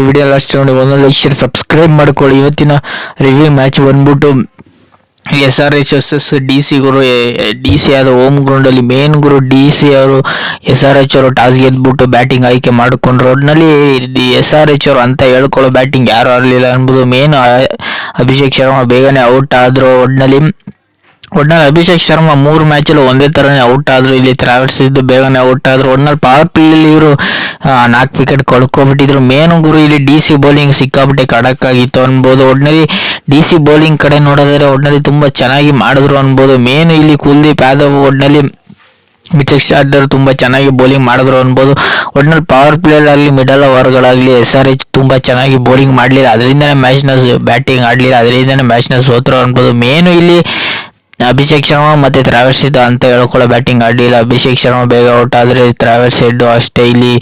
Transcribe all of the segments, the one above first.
Video last ನೋಡಿ ಒಂದು like share subscribe ಮಾಡ್ಕೊಳ್ಳಿ. ಇವತ್ತಿನ ರಿವ್ಯೂ ಮ್ಯಾಚ್ ಬಂದ್ಬಿಟ್ಟು SRH ವರ್ಸಸ್ DC ಗುರು. DC ಆದ ಹೋಮ್ ಗ್ರೌಂಡಲ್ಲಿ ಮೇನ್ ಗುರು DC ಅವರು SRH ಅವರು ಟಾಸ್ ಗೆದ್ಬಿಟ್ಟು ಬ್ಯಾಟಿಂಗ್ ಆಯ್ಕೆ ಮಾಡಿಕೊಂಡ್ರು. ಒಟ್ಟಿನಲ್ಲಿ SRH ಅವರು ಅಂತ ಹೇಳ್ಕೊಳ್ಳೋ ಬ್ಯಾಟಿಂಗ್ ಯಾರು ಆಡಲಿಲ್ಲ ಅನ್ಬೋದು. ಮೇನ್ ಅಭಿಷೇಕ್ ಶರ್ಮಾ ಬೇಗನೆ ಔಟ್ ಆದರು. ಒಟ್ಟಿನಲ್ಲಿ ಅಭಿಷೇಕ್ ಶರ್ಮಾ 3 ಮ್ಯಾಚಲ್ಲಿ ಒಂದೇ ಥರನೇ ಔಟ್ ಆದರು. ಇಲ್ಲಿ ಟ್ರಾವೆಲ್ಸ್ ಇದ್ದು ಬೇಗನೆ ಔಟ್ ಆದರು. ಒಟ್ಟಿನಲ್ಲಿ ಪವರ್ ಪ್ಲೇಯಲ್ಲಿ ಇವರು 4 ವಿಕೆಟ್ ಕಳ್ಕೊಬಿಟ್ಟಿದ್ರು. ಮೇನ್ ಗುರು ಇಲ್ಲಿ DC ಬೌಲಿಂಗ್ ಸಿಕ್ಕಾಬಿಟ್ಟೆ ಖಡಕ್ ಆಗಿತ್ತು ಅನ್ಬೋದು. ಒಟ್ಟಿನಲ್ಲಿ DC ಬೌಲಿಂಗ್ ಕಡೆ ನೋಡಿದ್ರೆ ಒಟ್ಟಿನಲ್ಲಿ ತುಂಬ ಚೆನ್ನಾಗಿ ಮಾಡಿದ್ರು ಅನ್ಬೋದು. ಮೇನ್ ಇಲ್ಲಿ ಕುಲ್ದೀಪ್ ಯಾದವ್ ಒಟ್ಟಿನಲ್ಲಿ ಮಿಚೆಲ್ ಸ್ಟಾರ್ಟರ್ ತುಂಬ ಚೆನ್ನಾಗಿ ಬೌಲಿಂಗ್ ಮಾಡಿದ್ರು ಅನ್ಬೋದು. ಒಟ್ಟಿನಲ್ಲಿ ಪವರ್ ಪ್ಲೇಯಲ್ಲಾಗಲಿ ಮಿಡಲ್ ಓವರ್ಗಳಾಗಲಿ SRH ತುಂಬ ಚೆನ್ನಾಗಿ ಬೌಲಿಂಗ್ ಮಾಡಲಿಲ್ಲ. ಅದರಿಂದನೇ ಮ್ಯಾಚ್ನ ಬ್ಯಾಟಿಂಗ್ ಆಡಲಿಲ್ಲ. ಅದರಿಂದನೇ ಮ್ಯಾಚ್ನ ಸೋತರು ಅನ್ಬೋದು. ಮೇನು ಇಲ್ಲಿ ಅಭಿಷೇಕ್ ಶರ್ಮಾ ಮತ್ತು ಟ್ರಾವೆಲ್ಸ್ ಹೆಡ್ ಅಂತ ಹೇಳ್ಕೊಳ್ಳೋ ಬ್ಯಾಟಿಂಗ್ ಆಡಲಿಲ್ಲ. ಅಭಿಷೇಕ್ ಶರ್ಮಾ ಬೇಗ ಔಟ್ ಆದರೆ ಟ್ರಾವೆಲ್ಸ್ ಹೆಡ್ ಅಷ್ಟೇ. ಇಲ್ಲಿ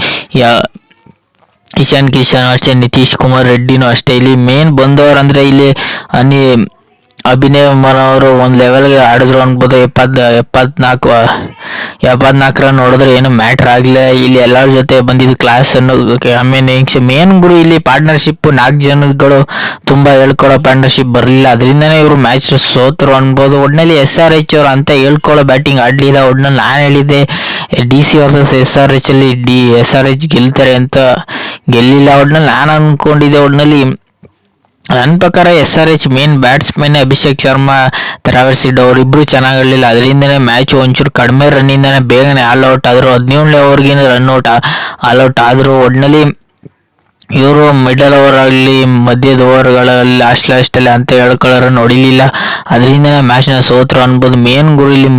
ಇಶಾನ್ ಕಿಶನ್ ಅಷ್ಟೇ, ನಿತೀಶ್ ಕುಮಾರ್ ರೆಡ್ಡಿನೂ ಅಷ್ಟೇ. ಇಲ್ಲಿ ಮೇನ್ ಬಂದವರು ಅಂದರೆ ಇಲ್ಲಿ ಅಭಿನವ್ ಅವರು ಒಂದು ಲೆವೆಲ್ಗೆ ಆಡಿದ್ರು ಅನ್ಬೋದು. 74 ರನ್ ನೋಡಿದ್ರೆ ಏನು ಮ್ಯಾಟ್ರ್ ಆಗಲಿಲ್ಲ. ಇಲ್ಲಿ ಎಲ್ಲರ ಜೊತೆ ಬಂದಿದ್ದು ಕ್ಲಾಸ್ ಅನ್ನು ಮೇನ್ ಗುರು ಇಲ್ಲಿ ಪಾರ್ಟ್ನರ್ಶಿಪ್ 4 ಜನಗಳು ತುಂಬ ಹೇಳ್ಕೊಳ್ಳೋ ಪಾರ್ಟ್ನರ್ಶಿಪ್ ಬರಲಿಲ್ಲ. ಅದರಿಂದನೇ ಇವರು ಮ್ಯಾಚ್ ಸೋತರು ಅನ್ಬೋದು. ಒಟ್ಟಿನಲ್ಲಿ SRH ಅವರು ಅಂತ ಹೇಳ್ಕೊಳ್ಳೋ ಬ್ಯಾಟಿಂಗ್ ಆಡಲಿಲ್ಲ. ಒಟ್ಟಿನಲ್ಲಿ ನಾನು ಹೇಳಿದ್ದೆ DC ವರ್ಸಸ್ SRH ಅಲ್ಲಿ SRH ಗೆಲ್ತಾರೆ ಅಂತ, ಗೆಲ್ಲಿಲ್ಲ. ಒಟ್ಟಿನಲ್ಲಿ ನಾನು ಅಂದ್ಕೊಂಡಿದ್ದೆ. ಒಟ್ಟಿನಲ್ಲಿ ನನ್ನ ಪ್ರಕಾರ SRH main batsman Abhishek Sharma, travels head ಅವರಿಬ್ಬರು ಚೆನ್ನಾಗಿ ಆಡಲಿಲ್ಲ. ಅದರಿಂದನೇ ಮ್ಯಾಚ್ ಒಂಚೂರು ಕಡಿಮೆ ರನ್ನಿಂದನೇ ಬೇಗನೆ ಆಲ್ಔಟ್ ಆದರು. 17 ಓವರ್ಗಿನ ರನ್ಔಟ್ ಆಲ್ಔಟ್ ಆದರು. ಒಟ್ಟಿನಲ್ಲಿ ಇವರು ಮಿಡಲ್ ಓವರ್ ಆಗಲಿ ಮಧ್ಯದ ಓವರ್ಗಳಲ್ಲಿ ಲಾಸ್ಟಲ್ಲಿ ಅಂತ ಹೇಳ್ಕೊಳ್ಳೋರು ನೋಡಿಲಿಲ್ಲ. ಅದರಿಂದನೇ ಮ್ಯಾಚ್ನ ಸೋತರು ಅನ್ಬೋದು. ಮೇನ್ ಗುರು ಇಲ್ಲಿ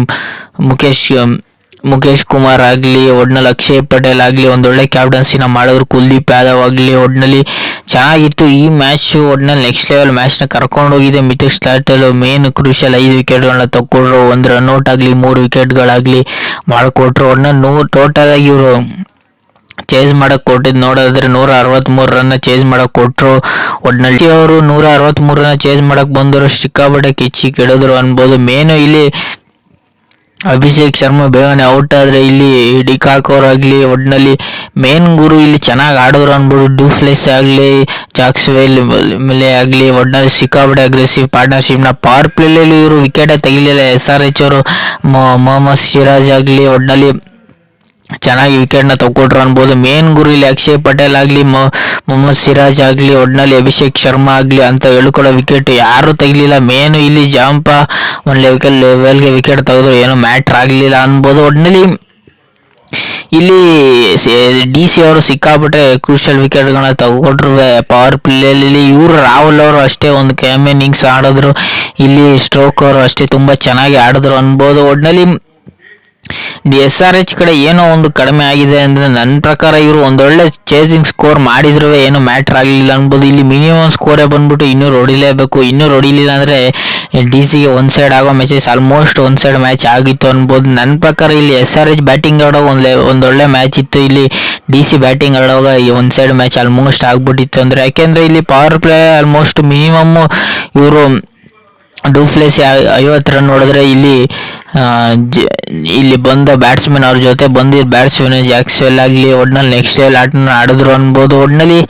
ಮುಖೇಶ್ ಕುಮಾರ್ ಆಗಲಿ, ಒಟ್ಟಿನಲ್ಲಿ ಅಕ್ಷಯ್ ಪಟೇಲ್ ಆಗಲಿ ಒಂದೊಳ್ಳೆ ಕ್ಯಾಪ್ಟನ್ಸಿನ ಮಾಡಿದ್ರು. ಕುಲ್ದೀಪ್ ಯಾದವ್ ಆಗಲಿ ಒಟ್ಟಿನಲ್ಲಿ ಚೆನ್ನಾಗಿತ್ತು ಈ ಮ್ಯಾಚ್. ಒಟ್ಟಿನಲ್ಲಿ ನೆಕ್ಸ್ಟ್ ಲೆವೆಲ್ ಮ್ಯಾಚ್ನ ಕರ್ಕೊಂಡೋಗಿದೆ. ಮಿಚೆಲ್ ಸ್ಟಾರ್ಟರ್ ಮೇನ್ ಕ್ರೂಷಿಯಲ್ 5 ವಿಕೆಟ್ಗಳನ್ನ ತಗೊಂಡ್ರು. 1 ರನ್ಔಟ್ ಆಗಲಿ 3 ವಿಕೆಟ್ಗಳಾಗಲಿ ಮಾಡಿಕೊಟ್ರು. ಒಟ್ಟಿನಲ್ಲಿ ಟೋಟಲಾಗಿ ಇವರು ಚೇಸ್ ಮಾಡಕ್ಕೆ ಕೊಟ್ಟಿದ್ದು ನೋಡಿದ್ರೆ 163 ರನ್ನ ಚೇಸ್ ಮಾಡಕ್ಕೆ ಕೊಟ್ಟರು. ಒಟ್ಟಿನಲ್ಲಿ ಅವರು 163 ರನ್ನ ಚೇಸ್ ಮಾಡಕ್ಕೆ ಬಂದರು. ಸಿಕ್ಕಾಪಟ್ಟೆ ಕಿಚ್ಚಿ ಕೆಡಿದ್ರು ಅನ್ಬೋದು. ಮೇನು ಇಲ್ಲಿ ಅಭಿಷೇಕ್ ಶರ್ಮಾ ಬೇಗನೆ ಔಟ್ ಆದರೆ ಇಲ್ಲಿ ಡಿಕಾಕ್ ಅವರಾಗಲಿ ಒಟ್ಟಿನಲ್ಲಿ ಮೇನ್ ಗುರು ಇಲ್ಲಿ ಚೆನ್ನಾಗಿ ಆಡಿದ್ರು ಅನ್ಬೋದು. ಡ್ಯೂಪ್ಲೆಸ್ ಆಗಲಿ ಜಾಕ್ಸ್ವೆಲ್ ಮೇಲೆ ಆಗಲಿ ಒಟ್ಟಿನಲ್ಲಿ ಸಿಕ್ಕಾಪಟ್ಟೆ ಅಗ್ರೆಸಿವ್ ಪಾರ್ಟ್ನರ್ಶಿಪ್ನ ಪವರ್ ಪ್ಲೇಯಲ್ಲಿ ಇವರು ವಿಕೆಟೇ ತೆಗಿಲಿಲ್ಲ. SRH ಅವರು ಮೊಹಮ್ಮದ್ ಸಿರಾಜ್ ಆಗಲಿ ಒಟ್ಟಿನಲ್ಲಿ ಚೆನ್ನಾಗಿ ವಿಕೆಟ್ನ ತಗೊಟ್ರು ಅನ್ಬೋದು. ಮೇನ್ ಗುರು ಇಲ್ಲಿ ಅಕ್ಷಯ್ ಪಟೇಲ್ ಆಗಲಿ ಮೊಹಮ್ಮದ್ ಸಿರಾಜ್ ಆಗಲಿ ಒಟ್ಟಿನಲ್ಲಿ ಅಭಿಷೇಕ್ ಶರ್ಮಾ ಆಗಲಿ ಅಂತ ಹೇಳ್ಕೊಳ್ಳೋ ವಿಕೆಟ್ ಯಾರೂ ತೆಗಿಲಿಲ್ಲ. ಮೇನು ಇಲ್ಲಿ ಜಾಂಪ ಒಂದು ಲೆವೆಲ್ಗೆ ವಿಕೆಟ್ ತೆಗೆದ್ರು, ಏನೂ ಮ್ಯಾಟ್ರ್ ಆಗಲಿಲ್ಲ ಅನ್ಬೋದು. ಒಟ್ಟಿನಲ್ಲಿ ಇಲ್ಲಿ DC ಅವರು ಸಿಕ್ಕಾಪಟ್ಟೆ ಕ್ರೂಷಿಯಲ್ ವಿಕೆಟ್ಗಳನ್ನ ತಗೊಟ್ರು ಪವರ್ ಪ್ಲೇಯಲ್ಲಿ. ಇವರು ರಾಹುಲ್ ಅವರು ಅಷ್ಟೇ ಒಂದು ಕೆಎಂ ಇನ್ನಿಂಗ್ಸ್ ಆಡಿದ್ರು. ಇಲ್ಲಿ ಸ್ಟ್ರೋಕ್ ಅವರು ಅಷ್ಟೇ ತುಂಬ ಚೆನ್ನಾಗಿ ಆಡಿದ್ರು ಅನ್ಬೋದು. ಒಟ್ಟಿನಲ್ಲಿ SRH ಕಡೆ ಏನೋ ಒಂದು ಕಡಿಮೆ ಆಗಿದೆ ಅಂದರೆ ನನ್ನ ಪ್ರಕಾರ ಇವರು ಒಂದೊಳ್ಳೆ ಚೇಸಿಂಗ್ ಸ್ಕೋರ್ ಮಾಡಿದ್ರು ಏನೂ ಮ್ಯಾಟ್ರ್ ಆಗಲಿಲ್ಲ ಅನ್ಬೋದು. ಇಲ್ಲಿ ಮಿನಿಮಮ್ ಸ್ಕೋರೇ ಬಂದ್ಬಿಟ್ಟು 200 ಹೊಡಿಲೇಬೇಕು. 200 ಹೊಡಿಲಿಲ್ಲ ಅಂದರೆ DCಗೆ ಒಂದು ಸೈಡ್ ಆಗೋ ಮ್ಯಾಚಸ್ ಆಲ್ಮೋಸ್ಟ್ ಒಂದು ಸೈಡ್ ಮ್ಯಾಚ್ ಆಗಿತ್ತು ಅನ್ಬೋದು. ನನ್ನ ಪ್ರಕಾರ ಇಲ್ಲಿ SRH ಬ್ಯಾಟಿಂಗ್ ಆಡೋವಾಗ ಒಂದೊಳ್ಳೆ ಮ್ಯಾಚ್ ಇತ್ತು. ಇಲ್ಲಿ DC ಬ್ಯಾಟಿಂಗ್ ಆಡೋವಾಗ ಒಂದು ಸೈಡ್ ಮ್ಯಾಚ್ ಆಲ್ಮೋಸ್ಟ್ ಆಗ್ಬಿಟ್ಟಿತ್ತು ಅಂದರೆ, ಯಾಕೆಂದರೆ ಇಲ್ಲಿ ಪವರ್ ಪ್ಲೇ ಆಲ್ಮೋಸ್ಟ್ ಮಿನಿಮಮ್ಮು ಇವರು ಡ್ಯೂಪ್ಲೆಸ್ 50 ರನ್ ನೋಡಿದ್ರೆ ಇಲ್ಲಿ ಬಂದ ಬ್ಯಾಟ್ಸ್ಮನ್ ಅವ್ರ ಜೊತೆ ಬಂದಿದ್ದ ಬ್ಯಾಟ್ಸ್ಮನ್ ಜಾಕ್ಸ್ವೆಲ್ ಆಗಲಿ ಒಟ್ಟಿನಲ್ಲಿ ನೆಕ್ಸ್ಟ್ ಲೆವೆಲ್ ಆಟನ ಆಡಿದ್ರು ಅನ್ಬೋದು. ಒಟ್ಟಿನಲ್ಲಿ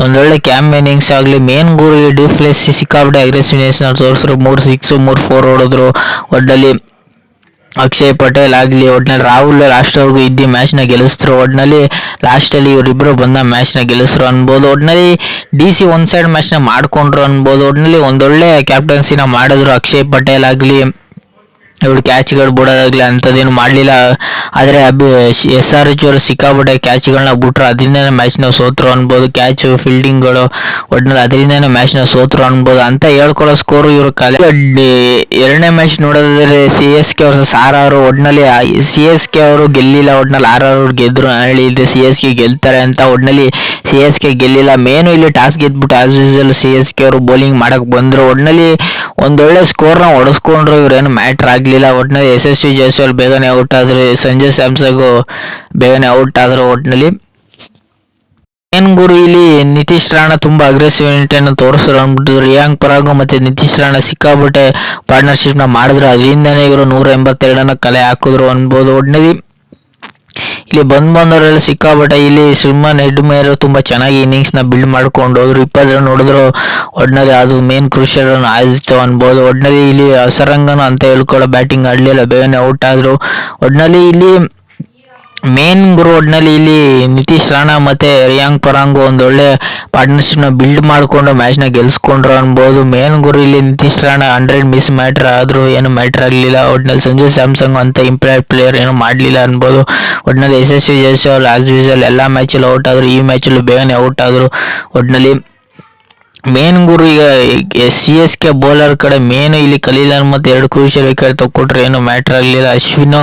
ಒಂದೊಳ್ಳೆ ಕ್ಯಾಮ್ ಇನ್ನಿಂಗ್ಸ್ ಆಗಲಿ ಮೇನ್ ಗುರು ಡ್ಯೂಪ್ಲೆಸ್ ಸಿಕ್ಕಾಬಿಟ್ಟೆ ಅಗ್ರೆಸಿವ್ನೆಸ್ನ ತೋರಿಸಿದ್ರು. 3 6 3 4 ಹೊಡೆದ್ರು. ಒಟ್ಟಿನಲ್ಲಿ ಅಕ್ಷಯ್ ಪಟೇಲ್ ಆಗಲಿ ಒಟ್ಟಿನಲ್ಲಿ ರಾಹುಲ್ ಲಾಸ್ಟ್ವರೆಗೂ ಇದ್ದು ಮ್ಯಾಚ್ನ ಗೆಲ್ಲಿಸಿದ್ರು. ಒಟ್ಟಿನಲ್ಲಿ ಲಾಸ್ಟಲ್ಲಿ ಇವರಿಬ್ಬರು ಬಂದ ಮ್ಯಾಚ್ನ ಗೆಲ್ಲಿಸಿದ್ರು ಅನ್ಬೋದು. ಒಟ್ಟಿನಲ್ಲಿ DC ಒಂದು ಸೈಡ್ ಮ್ಯಾಚ್ನ ಮಾಡಿಕೊಂಡ್ರು ಅನ್ಬೋದು. ಒಟ್ಟಿನಲ್ಲಿ ಒಂದೊಳ್ಳೆ ಕ್ಯಾಪ್ಟನ್ಸಿನ ಮಾಡಿದ್ರು. ಅಕ್ಷಯ್ ಪಟೇಲ್ ಆಗಲಿ ಇವಳು ಕ್ಯಾಚ್ಗಳು ಬಿಡೋದಾಗಲಿ ಅಂಥದ್ದೇನು ಮಾಡಲಿಲ್ಲ. ಆದರೆ SRH ಅವರು ಸಿಕ್ಕಾಪಟ್ಟೆ ಕ್ಯಾಚ್ಗಳನ್ನ ಬಿಟ್ರು. ಅದರಿಂದನೇ ಮ್ಯಾಚ್ನ ಸೋತರು ಅನ್ಬೋದು. ಕ್ಯಾಚು ಫೀಲ್ಡಿಂಗ್ಗಳು ಒಟ್ಟಿನಲ್ಲಿ ಅದರಿಂದನೇ ಮ್ಯಾಚ್ನ ಸೋತರು ಅನ್ಬೋದು ಅಂತ ಹೇಳ್ಕೊಳ್ಳೋ ಸ್ಕೋರು ಇವರು ಎರಡನೇ ಮ್ಯಾಚ್ ನೋಡೋದಾದರೆ CSK ವರ್ಸಸ್ RR. ಒಟ್ಟಿನಲ್ಲಿ CSK ಅವರು ಗೆಲ್ಲಿಲ್ಲ. ಒಟ್ಟಿನಲ್ಲಿ RR ಅವ್ರು ಗೆದ್ದರು. ನಾನು ಹೇಳಿದ್ದೆ CSK ಗೆಲ್ತಾರೆ ಅಂತ. ಒಟ್ಟಿನಲ್ಲಿ CSK ಗೆಲ್ಲಿಲ್ಲ. ಮೇನು ಇಲ್ಲಿ ಟಾಸ್ ಗೆದ್ಬಿಟ್ಟು ಆಸ್ ಯೂಶುವಲ್ CSK ಅವರು ಬೌಲಿಂಗ್ ಮಾಡೋಕ್ಕೆ ಬಂದರು. ಒಟ್ಟಿನಲ್ಲಿ ಒಂದೊಳ್ಳೆ ಸ್ಕೋರ್ನ ಹೊಡೆಸ್ಕೊಂಡ್ರು. ಇವರೇನು ಮ್ಯಾಟ್ರ್ ಆಗಲಿಲ್ಲ. ಒಟ್ಟಿನಲ್ಲಿ ಯಶಸ್ವಿ ಜೈಸ್ವಾಲ್ ಬೇಗನೆ ಔಟ್ ಆದರು. ಸಂಜು ಸ್ಯಾಮ್ಸನ್ಗೂ ಬೇಗನೆ ಔಟ್ ಆದರು. ಒಟ್ಟಿನಲ್ಲಿ ಮೇನ್ ಗುರು ಇಲ್ಲಿ ನಿತೀಶ್ ರಾಣಾ ತುಂಬ ಅಗ್ರೆಸಿವಿಟಿಯನ್ನು ತೋರಿಸಿದ್ರು ಅಂದ್ಬಿಟ್ಟಿದ್ರು. ರಿಯಾಂಕ್ ಪರಾಗ್ ಮತ್ತು ನಿತೀಶ್ ರಾಣಾ ಸಿಕ್ಕಾಪಟ್ಟೆ ಪಾರ್ಟ್ನರ್ಶಿಪ್ನ ಮಾಡಿದ್ರು. ಅದರಿಂದನೇ ಇವರು 182 ಕಲೆ ಹಾಕಿದ್ರು ಅನ್ಬೋದು. ಒಟ್ಟಿನಲ್ಲಿ ಇಲ್ಲಿ ಬಂದವರೆಲ್ಲ ಸಿಕ್ಕಾಪಟ್ಟೆ ಇಲ್ಲಿ ಸುಮ್ಮನೆ ಹೆಡ್ ಮೇಲೆ ತುಂಬ ಚೆನ್ನಾಗಿ ಇನ್ನಿಂಗ್ಸ್ನ ಬಿಲ್ಡ್ ಮಾಡ್ಕೊಂಡು ಹೋದ್ರು. 20 ರನ್ ಹೊಡೆದ್ರು. ಒಟ್ಟಿನಲ್ಲಿ ಅದು ಮೇನ್ ಕ್ರೂಷಿಯಲ್ ರನ್ ಆಯಿತು ಅನ್ಬೋದು. ಒಟ್ಟಿನಲ್ಲಿ ಇಲ್ಲಿ ಅಸರಂಗನ ಅಂತ ಹೇಳ್ಕೊಳ್ಳೋ ಬ್ಯಾಟಿಂಗ್ ಆಡಲಿಲ್ಲ, ಬೇಗನೆ ಔಟ್ ಆದರು. ಒಟ್ಟಿನಲ್ಲಿ ಇಲ್ಲಿ ಮೇನ್ ಗುರು ಒಟ್ಟಿನಲ್ಲಿ ಇಲ್ಲಿ ನಿತೀಶ್ ರಾಣಾ ಮತ್ತು ರಿಯಾಂಕ್ ಪರಾಂಗ್ ಒಂದೊಳ್ಳೆ ಪಾರ್ಟ್ನರ್ಶಿಪ್ನ ಬಿಲ್ಡ್ ಮಾಡಿಕೊಂಡು ಮ್ಯಾಚ್ನ ಗೆಲ್ಸ್ಕೊಂಡ್ರು ಅನ್ಬೋದು. ಮೇನ್ ಗುರು ಇಲ್ಲಿ ನಿತೀಶ್ ರಾಣಾ 100 ಮಿಸ್ ಮ್ಯಾಟ್ರ್ ಆದರೂ ಏನು ಮ್ಯಾಟ್ರ್ ಆಗಲಿಲ್ಲ. ಒಟ್ಟಿನಲ್ಲಿ ಸಂಜು ಸ್ಯಾಮ್ಸಂಗ್ ಅಂತ ಇಂಪ್ಯಾಕ್ಟ್ ಪ್ಲೇಯರ್ ಏನು ಮಾಡಲಿಲ್ಲ ಅನ್ಬೋದು. ಒಟ್ಟಿನಲ್ಲಿ ಯಶಸ್ವಿ ಜೈಸ್ವಾಲ್ ಆಸ್ ಯೂಶುವಲ್ ಎಲ್ಲ ಮ್ಯಾಚಲ್ಲೂ ಔಟ್ ಆದರು, ಈ ಮ್ಯಾಚಲ್ಲೂ ಬೇಗನೆ ಔಟ್ ಆದರು. ಒಟ್ಟಿನಲ್ಲಿ ಮೇನ್ ಗುರು ಈಗ CSK ಬೌಲರ್ ಕಡೆ ಮೇನು ಇಲ್ಲಿ ಖಲೀಲ್ ಅಹ್ಮದ್ 2 ಕ್ರೂಷಿಯಲ್ ವಿಕೆಟ್ ತಗೊಟ್ರು, ಏನು ಮ್ಯಾಟ್ರ್ ಆಗಲಿಲ್ಲ. ಅಶ್ವಿನ್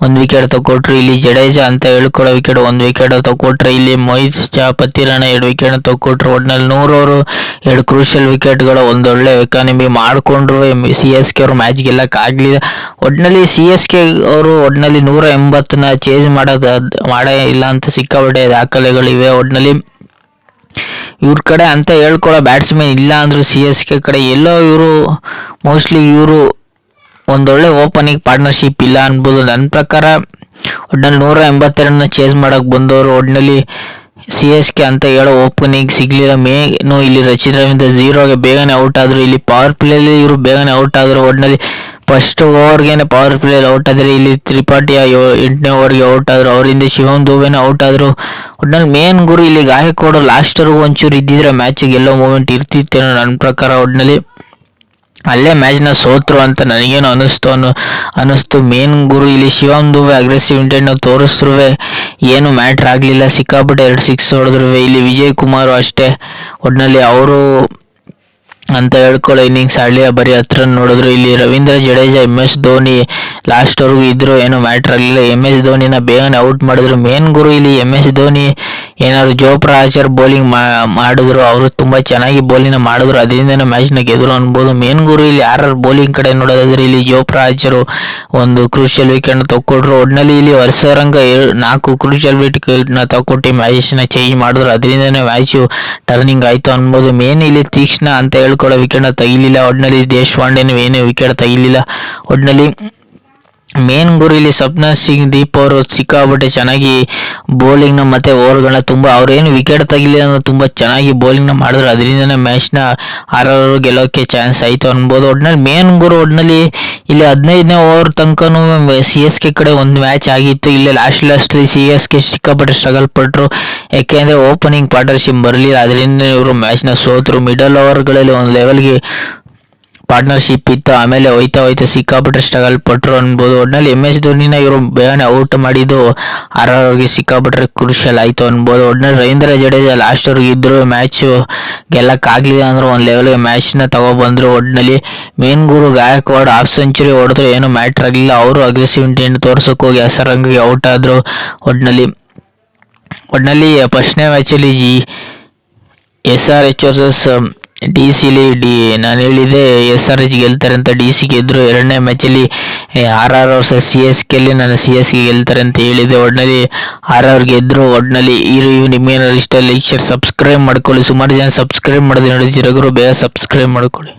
1 ವಿಕೆಟ್ ತಗೊಟ್ರು. ಇಲ್ಲಿ ಜಡೇಜಾ ಅಂತ ಹೇಳ್ಕೊಳ್ಳೋ ವಿಕೆಟ್ 1 ವಿಕೆಟ್ ತಗೊಟ್ರೆ. ಇಲ್ಲಿ ಮೊಯಿತ್ ಪತ್ತಿರಾಣ 2 ವಿಕೆಟ್ ತಗೊಟ್ರು. ಒಟ್ಟಿನಲ್ಲಿ 100 ಅವರು 2 ಕ್ರೂಷಿಯಲ್ ವಿಕೆಟ್ಗಳು ಒಂದೊಳ್ಳೆ ಎಕಾನಮಿ ಮಾಡಿಕೊಂಡ್ರು. CSK ಅವರು ಮ್ಯಾಚ್ ಗೆಲ್ಲಕ್ಕಾಗಲಿಲ್ಲ. ಒಟ್ಟಿನಲ್ಲಿ CSK ಅವರು ಒಟ್ಟಿನಲ್ಲಿ 180ನ ಚೇಂಜ್ ಮಾಡೇ ಇಲ್ಲ ಅಂತ ಸಿಕ್ಕಾಪಟ್ಟೆ ದಾಖಲೆಗಳಿವೆ. ಒಟ್ಟಿನಲ್ಲಿ ಇವ್ರ ಕಡೆ ಅಂತ ಹೇಳ್ಕೊಳ್ಳೋ ಬ್ಯಾಟ್ಸ್ಮನ್ ಇಲ್ಲ ಅಂದರು CSK ಕಡೆ. ಎಲ್ಲೋ ಇವರು ಮೋಸ್ಟ್ಲಿ ಇವರು ಒಂದೊಳ್ಳೆ ಓಪನಿಂಗ್ ಪಾರ್ಟ್ನರ್ಶಿಪ್ ಇಲ್ಲ ಅನ್ಬೋದು ನನ್ನ ಪ್ರಕಾರ. ಒಟ್ಟಿನಲ್ಲಿ 182 ಚೇಂಜ್ ಮಾಡೋಕ್ಕೆ ಬಂದವರು. ಒಟ್ಟಿನಲ್ಲಿ CSK ಅಂತ ಹೇಳೋ ಓಪನಿಂಗ್ ಸಿಗಲಿಲ್ಲ. ಮೇನು ಇಲ್ಲಿ ರಚಿತ್ ರವೀಂದ್ರ 0ಗೆ ಬೇಗನೆ ಔಟ್ ಆದರು. ಇಲ್ಲಿ ಪವರ್ ಪ್ಲೇಲಿ ಇವರು ಬೇಗನೆ ಔಟ್ ಆದರು. ಒಟ್ಟಿನಲ್ಲಿ ಫಸ್ಟ್ ಓವರ್ಗೆ ಪವರ್ ಪ್ಲೇಲಿ ಔಟ್ ಆದರೆ ಇಲ್ಲಿ ತ್ರಿಪಾಠಿಯ 8ನೇ ಓವರ್ಗೆ ಔಟ್ ಆದರು. ಅವರಿಂದ ಶಿವಮ್ ದುಬೆನ ಔಟ್ ಆದರು. ಒಟ್ಟಿನಲ್ಲಿ ಮೇನ್ ಗುರು ಇಲ್ಲಿ ಗಾಯಕ್ವಾಡ್ ಲಾಸ್ಟ್ವರೆಗೂ ಒಂಚೂರು ಇದ್ದಿದ್ರೆ ಮ್ಯಾಚಿಗೆ ಎಲ್ಲೋ ಮೂಮೆಂಟ್ ಇರ್ತಿತ್ತೇನೋ ನನ್ನ ಪ್ರಕಾರ. ಒಟ್ಟಿನಲ್ಲಿ ಅಲ್ಲೇ ಮ್ಯಾಚ್ನ ಸೋತರು ಅಂತ ನನಗೇನು ಅನ್ನಿಸ್ತು. ಮೇನ್ ಗುರು ಇಲ್ಲಿ ಶಿವಮ್ ದುಬೆ ಅಗ್ರೆಸಿವ್ ಇಂಟೆಂಟ್ನ ತೋರಿಸಿದ್ರು, ಏನು ಮ್ಯಾಟ್ರ್ ಆಗಲಿಲ್ಲ. ಸಿಕ್ಕಾಪಟ್ಟೆ 2 6 ಹೊಡೆದ್ರು. ಇಲ್ಲಿ ವಿಜಯ್ ಕುಮಾರ್ ಅಷ್ಟೇ, ಒಟ್ಟಿನಲ್ಲಿ ಅವರು ಅಂತ ಹೇಳ್ಕೊಳ್ಳೋ ಇನ್ನಿಂಗ್ಸ್ ಆಡಲಿಲ್ಲ, ಬರೀ 10 ರನ್ ನೋಡಿದ್ರು. ಇಲ್ಲಿ ರವೀಂದ್ರ ಜಡೇಜಾ MS ಧೋನಿ ಲಾಸ್ಟ್ವರೆಗೂ ಇದ್ದರು, ಏನೂ ಮ್ಯಾಟ್ರ್ ಆಗಲಿಲ್ಲ. MS ಧೋನಿನ ಬೇಗನೆ ಔಟ್ ಮಾಡಿದ್ರು. ಮೇನ್ ಗುರು ಇಲ್ಲಿ MS ಧೋನಿ ಏನಾದ್ರು ಜೋಪ್ರಾ ಆರ್ಚರ್ ಬೌಲಿಂಗ್ ಮಾಡಿದ್ರು, ಅವರು ತುಂಬ ಚೆನ್ನಾಗಿ ಬೌಲಿಂಗ್ನ ಮಾಡಿದ್ರು, ಅದರಿಂದನೇ ಮ್ಯಾಚ್ನ ಗೆದ್ರು ಅನ್ಬೋದು. ಮೇನ್ ಗುರು ಇಲ್ಲಿ ಯಾರು ಬೌಲಿಂಗ್ ಕಡೆ ನೋಡೋದಾದ್ರೆ ಇಲ್ಲಿ ಜೋಪ್ರಾ ಆರ್ಚರು 1 ಕ್ರೂಷಿಯಲ್ ವಿಕೆಟ್ನ ತಗೊಟ್ರು. ಒಟ್ಟಿನಲ್ಲಿ ಇಲ್ಲಿ ವರ್ಷರಂಗ 4 ಕ್ರೂಷಿಯಲ್ ವಿಕೆಟ್ನ ತಗೊಟ್ಟು ಮ್ಯಾಚ್ನ ಚೇಂಜ್ ಮಾಡಿದ್ರು, ಅದರಿಂದನೇ ಮ್ಯಾಚು ಟರ್ನಿಂಗ್ ಆಯಿತು ಅನ್ಬೋದು. ಮೇನ್ ಇಲ್ಲಿ ತೀಕ್ಷ್ಣ ಅಂತ ಹೇಳ್ಕೊಳ್ಳೋ ವಿಕೆಟ್ನ ತೆಗಿಲಿಲ್ಲ. ಒಟ್ಟಿನಲ್ಲಿ ದೇಶಪಾಂಡೆನೂ ಏನೇ ವಿಕೆಟ್ ತೆಗಿಲಿಲ್ಲ. ಒಟ್ಟಿನಲ್ಲಿ ಮೇನ್ ಗುರು ಇಲ್ಲಿ ಸಪ್ನರ್ ಸಿಂಗ್ ದೀಪ್ ಅವರು ಸಿಕ್ಕಾಪಟ್ಟೆ ಚೆನ್ನಾಗಿ ಬೌಲಿಂಗ್ನ ಮತ್ತು ಓವರ್ಗಳನ್ನ ತುಂಬ ಅವ್ರೇನು ವಿಕೆಟ್ ತೆಗಿಲಿಲ್ಲ ಅನ್ನೋ ತುಂಬ ಚೆನ್ನಾಗಿ ಬೌಲಿಂಗ್ನ ಮಾಡಿದ್ರು, ಅದರಿಂದನೇ ಮ್ಯಾಚ್ನ 6 ಗೆಲ್ಲೋಕ್ಕೆ ಚಾನ್ಸ್ ಆಯಿತು ಅನ್ಬೋದು. ಒಟ್ಟಿನಲ್ಲಿ ಮೇನ್ ಗುರು ಒಟ್ಟಿನಲ್ಲಿ ಇಲ್ಲಿ 15ನೇ ಓವರ್ ತನಕನೂ CSK ಕಡೆ ಒಂದು ಮ್ಯಾಚ್ ಆಗಿತ್ತು. ಇಲ್ಲಿ ಲಾಸ್ಟಲ್ಲಿ CSK ಸಿಕ್ಕಾಪಟ್ಟೆ ಸ್ಟ್ರಗಲ್ ಪಟ್ಟರು, ಯಾಕೆಂದರೆ ಓಪನಿಂಗ್ ಪಾರ್ಟ್ನರ್ಶಿಪ್ ಬರಲಿಲ್ಲ, ಅದರಿಂದ ಇವರು ಮ್ಯಾಚ್ನ ಸೋತರು. ಮಿಡಲ್ ಓವರ್ಗಳಲ್ಲಿ ಒಂದು ಲೆವೆಲ್ಗೆ ಪಾರ್ಟ್ನರ್ಶಿಪ್ ಇತ್ತು, ಆಮೇಲೆ ಹೋಯ್ತಾ ಸಿಕ್ಕಾಪಟ್ಟೆ ಸ್ಟ್ರಗಲ್ ಪಟ್ಟರು ಅನ್ಬೋದು. ಒಟ್ಟಿನಲ್ಲಿ MS ಧೋನಿನ ಇವರು ಬೇಗನೆ ಔಟ್ ಮಾಡಿದ್ದು 6 ಸಿಕ್ಕಾಪಟ್ಟೆ ಕ್ರೂಷಿಯಲ್ ಆಯಿತು ಅನ್ಬೋದು. ಒಟ್ಟಿನಲ್ಲಿ ರವೀಂದ್ರ ಜಡೇಜಾ ಲಾಸ್ಟ್ವರೆಗೂ ಇದ್ದರು, ಮ್ಯಾಚು ಗೆಲ್ಲಕ್ಕಾಗಲಿಲ್ಲ ಅಂದ್ರೆ ಒಂದು ಲೆವೆಲ್ಗೆ ಮ್ಯಾಚ್ನ ತಗೊಬಂದರು. ಒಟ್ಟಿನಲ್ಲಿ ಮೇನ್ ಗುರು ಗಾಯಕ್ವಾಡ್ ½ ಸೆಂಚುರಿ ಹೊಡೆದ್ರು, ಏನೂ ಮ್ಯಾಟ್ರ್ ಆಗಲಿಲ್ಲ. ಅವರು ಅಗ್ರೆಸಿವ್ ಇಂಟೆಂಟ್ ತೋರ್ಸೋಕೆ ಹೋಗಿ ಅಸರಂಗಿಗೆ ಔಟ್ ಆದರು. ಒಟ್ಟಿನಲ್ಲಿ ಫಸ್ಟ್ನೇ ಮ್ಯಾಚಲ್ಲಿ SRH ವರ್ಸಸ್ DC ನಾನು ಹೇಳಿದೆ SRH ಗೆಲ್ತಾರೆ ಅಂತ, DC ಗೆದ್ದರು. 2ನೇ ಮ್ಯಾಚಲ್ಲಿ RR ವರ್ಸಸ್ CSK ನಾನು CSK ಗೆಲ್ತಾರೆ ಅಂತ ಹೇಳಿದೆ. ಒಟ್ಟಿನಲ್ಲಿ RR ಗೆದ್ದರು. ಒಟ್ಟಿನಲ್ಲಿ ನಿಮ್ಗೇನಾದ್ರು ಇಷ್ಟ ಲೈಕ್ ಶೇರ್ ಸಬ್ಸ್ಕ್ರೈಬ್ ಮಾಡ್ಕೊಳ್ಳಿ. ಸುಮಾರು ಜನ ಸಬ್ಸ್ಕ್ರೈಬ್ ಮಾಡಿದ್ರೆ ನೋಡಿದ್ದೀರ, ಬೇಗ ಸಬ್ಸ್ಕ್ರೈಬ್ ಮಾಡ್ಕೊಳ್ಳಿ.